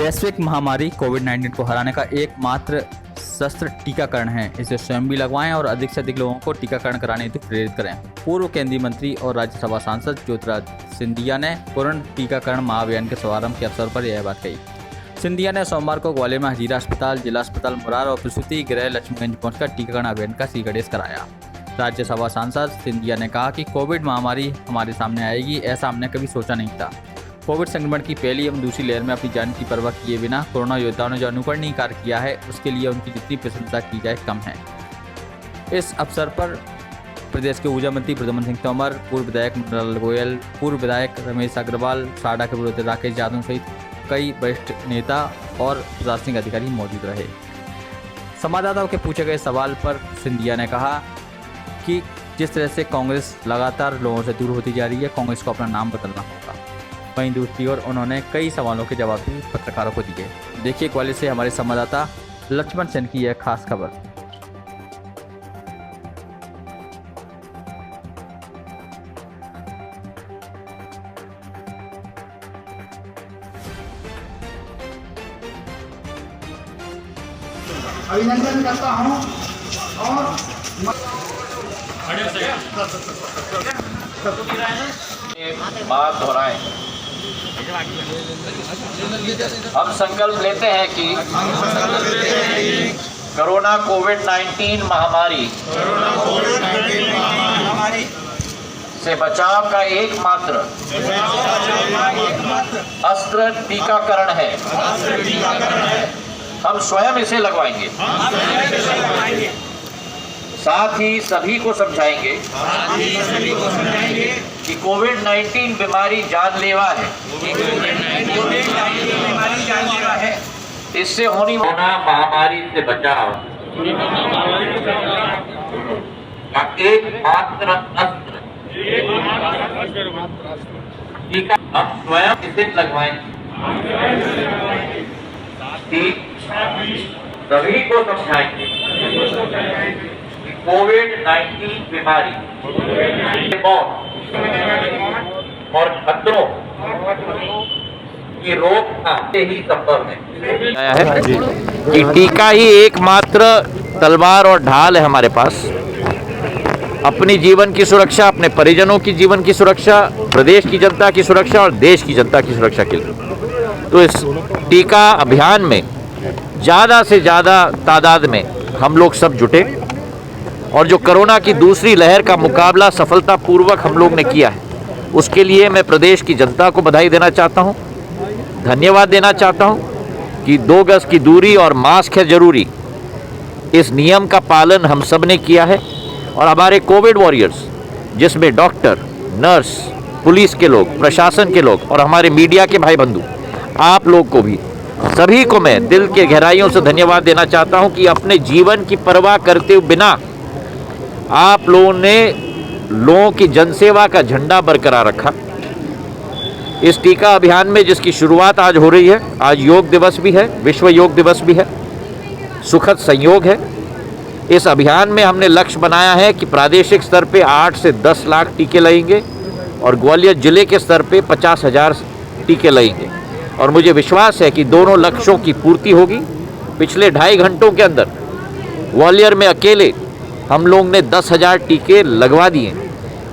वैश्विक महामारी कोविड-19 को हराने का एकमात्र शस्त्र टीकाकरण है। इसे स्वयं भी लगवाएं और अधिक से अधिक लोगों को टीकाकरण कराने हेतु प्रेरित करें। पूर्व केंद्रीय मंत्री और राज्यसभा सांसद ज्योतिरादित्य सिंधिया ने पूर्ण टीकाकरण महाअभियान के शुभारंभ के अवसर पर यह बात कही। सिंधिया ने सोमवार को ग्वालियर में हजीरा अस्पताल, जिला अस्पताल मुरार और प्रसूति गृह लक्ष्मीगंज पहुंचकर टीकाकरण अभियान का श्रीगणेश कराया। राज्यसभा सांसद सिंधिया ने कहा कि कोविड महामारी हमारे सामने आएगी, ऐसा हमने कभी सोचा नहीं था। कोविड संक्रमण की पहली एवं दूसरी लहर में अपनी जान की परवाह किए बिना कोरोना योद्धाओं ने जो अनुकरणीय कार्य किया है, उसके लिए उनकी जितनी प्रशंसा की जाए कम है। इस अवसर पर प्रदेश के ऊर्जा मंत्री प्रद्युम्न सिंह तोमर, पूर्व विधायक मुन्नालाल गोयल, पूर्व विधायक रमेश अग्रवाल, साडा के विरोधी राकेश यादव सहित कई वरिष्ठ नेता और प्रशासनिक अधिकारी मौजूद रहे। संवाददाताओं के पूछे गए सवाल पर सिंधिया ने कहा कि जिस तरह से कांग्रेस लगातार लोगों से दूर होती जा रही है, कांग्रेस को अपना नाम बदलना होगा। वहीं दूसरी ओर उन्होंने कई सवालों के जवाब भी पत्रकारों को दिए। देखिए ग्वालियर से हमारे संवाददाता लक्ष्मण सेन की यह खास खबर। अभिनंदन करता हूँ और बात दोहराएं। हम संकल्प लेते हैं कि कोरोना कोविड-19 महामारी से बचाव का एकमात्र अस्त्र टीकाकरण है। हम स्वयं इसे लगवाएंगे। साथ ही सभी को समझाएंगे कि कोविड-19 बीमारी जानलेवा है। इससे होने वाली महामारी से बचाव का एकमात्र अस्त्र टीका। हम स्वयं इसे लगवाएंगे। सभी को समझाएंगे कि कोविड-19 बीमारी और खतरों की रोकथाम से ही संभव है कि टीका ही एकमात्र तलवार और ढाल है हमारे पास। अपनी जीवन की सुरक्षा, अपने परिजनों की जीवन की सुरक्षा, प्रदेश की जनता की सुरक्षा और देश की जनता की सुरक्षा के लिए। तो इस टीका अभियान में ज़्यादा से ज़्यादा तादाद में हम लोग सब जुटे और जो कोरोना की दूसरी लहर का मुकाबला सफलतापूर्वक हम लोग ने किया है, उसके लिए मैं प्रदेश की जनता को बधाई देना चाहता हूं, धन्यवाद देना चाहता हूं कि 2 गज की दूरी और मास्क है जरूरी, इस नियम का पालन हम सब ने किया है। और हमारे कोविड वॉरियर्स, जिसमें डॉक्टर, नर्स, पुलिस के लोग, प्रशासन के लोग और हमारे मीडिया के भाई बंधु, आप लोग को भी, सभी को मैं दिल के गहराइयों से धन्यवाद देना चाहता हूं कि अपने जीवन की परवाह करते हुए बिना आप लोगों ने लोगों की जनसेवा का झंडा बरकरार रखा। इस टीका अभियान में जिसकी शुरुआत आज हो रही है, आज योग दिवस भी है, विश्व योग दिवस भी है, सुखद संयोग है। इस अभियान में हमने लक्ष्य बनाया है कि प्रादेशिक स्तर पे 8 से 10 लाख टीके लगेंगे और ग्वालियर जिले के स्तर पे 50,000 टीके लगेंगे। और मुझे विश्वास है कि दोनों लक्ष्यों की पूर्ति होगी। पिछले 2.5 घंटों के अंदर ग्वालियर में अकेले हम लोग ने 10,000 टीके लगवा दिए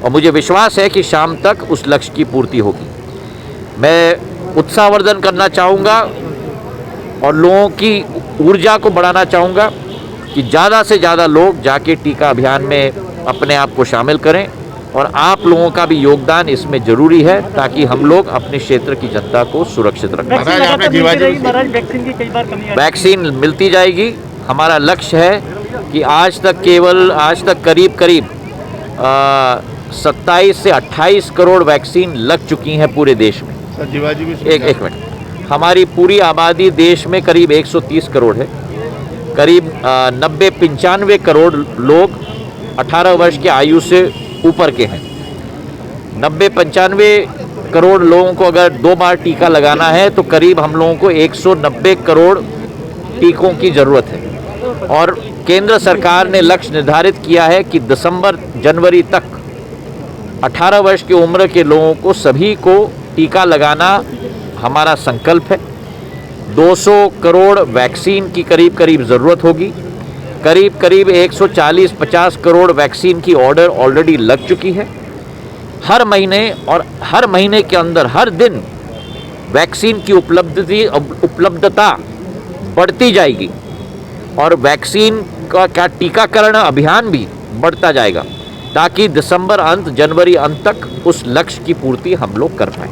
और मुझे विश्वास है कि शाम तक उस लक्ष्य की पूर्ति होगी। मैं उत्साहवर्धन करना चाहूँगा और लोगों की ऊर्जा को बढ़ाना चाहूँगा कि ज़्यादा से ज़्यादा लोग जाके टीका अभियान में अपने आप को शामिल करें और आप लोगों का भी योगदान इसमें ज़रूरी है ताकि हम लोग अपने क्षेत्र की जनता को सुरक्षित रखें। वैक्सीन मिलती जाएगी। हमारा लक्ष्य है कि आज तक करीब 27 से 28 करोड़ वैक्सीन लग चुकी हैं पूरे देश में। एक मिनट, हमारी पूरी आबादी देश में करीब 130 करोड़ है। करीब 90-95 करोड़ लोग 18 वर्ष की आयु से ऊपर के हैं। 90-95 करोड़ लोगों को अगर 2 बार टीका लगाना है तो करीब हम लोगों को 190 करोड़ टीकों की ज़रूरत है। और केंद्र सरकार ने लक्ष्य निर्धारित किया है कि दिसंबर-जनवरी तक 18 वर्ष की उम्र के लोगों को सभी को टीका लगाना हमारा संकल्प है। 200 करोड़ वैक्सीन की करीब करीब ज़रूरत होगी। करीब करीब 140-50 करोड़ वैक्सीन की ऑर्डर ऑलरेडी लग चुकी है। हर महीने के अंदर हर दिन वैक्सीन की उपलब्धता बढ़ती जाएगी और वैक्सीन का टीकाकरण अभियान भी बढ़ता जाएगा ताकि दिसंबर अंत जनवरी अंत तक उस लक्ष्य की पूर्ति हम लोग कर पाएं।